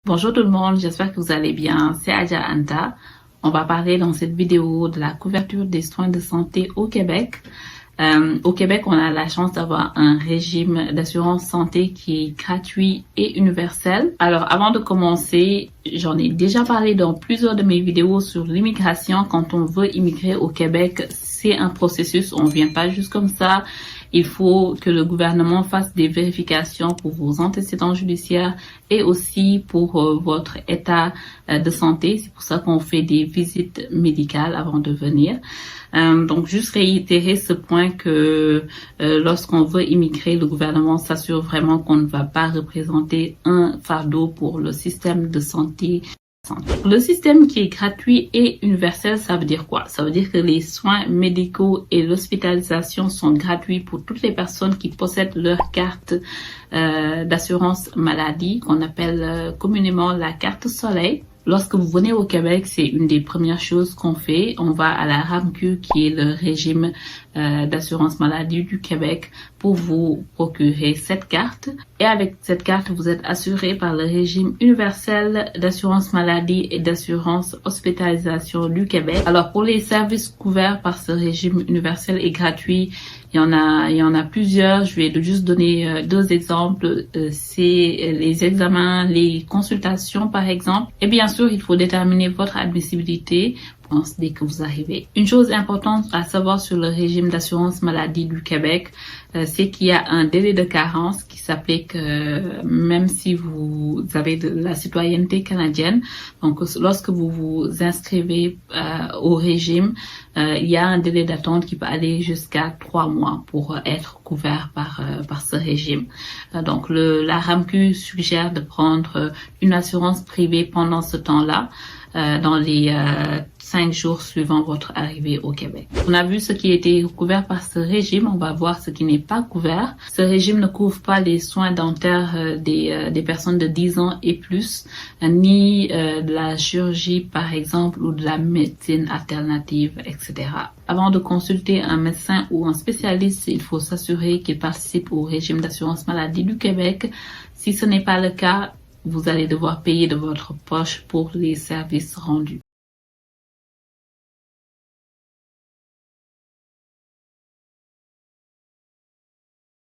Bonjour tout le monde, j'espère que vous allez bien. C'est Adja Anta. On va parler dans cette vidéo de la couverture des soins de santé au Québec. Au Québec, on a la chance d'avoir un régime d'assurance santé qui est gratuit et universel. Alors, avant de commencer, j'en ai déjà parlé dans plusieurs de mes vidéos sur l'immigration. Quand on veut immigrer au Québec, c'est un processus. On ne vient pas juste comme ça. Il faut que le gouvernement fasse des vérifications pour vos antécédents judiciaires et aussi pour votre état de santé. C'est pour ça qu'on fait des visites médicales avant de venir. Donc, juste réitérer ce point que lorsqu'on veut immigrer, le gouvernement s'assure vraiment qu'on ne va pas représenter un fardeau pour le système de santé. Le système qui est gratuit et universel, ça veut dire quoi? Ça veut dire que les soins médicaux et l'hospitalisation sont gratuits pour toutes les personnes qui possèdent leur carte d'assurance maladie, qu'on appelle communément la carte Soleil. Lorsque vous venez au Québec, c'est une des premières choses qu'on fait. On va à la RAMQ, qui est le régime d'assurance maladie du Québec, pour vous procurer cette carte. Et avec cette carte, vous êtes assuré par le régime universel d'assurance maladie et d'assurance hospitalisation du Québec. Alors, pour les services couverts par ce régime universel et gratuit, il y en a plusieurs. Je vais juste donner deux exemples. C'est les examens, les consultations, par exemple. Et bien sûr, il faut déterminer votre admissibilité dès que vous arrivez. Une chose importante à savoir sur le régime d'assurance maladie du Québec, c'est qu'il y a un délai de carence qui s'applique même si vous avez de la citoyenneté canadienne. Donc, lorsque vous vous inscrivez au régime, il y a un délai d'attente qui peut aller jusqu'à 3 mois pour être couvert par ce régime. Donc, la RAMQ suggère de prendre une assurance privée pendant ce temps-là, dans les 5 jours suivant votre arrivée au Québec. On a vu ce qui a été couvert par ce régime, on va voir ce qui n'est pas couvert. Ce régime ne couvre pas les soins dentaires des personnes de 10 ans et plus, ni de la chirurgie par exemple ou de la médecine alternative, etc. Avant de consulter un médecin ou un spécialiste, il faut s'assurer qu'il participe au régime d'assurance maladie du Québec. Si ce n'est pas le cas, vous allez devoir payer de votre poche pour les services rendus.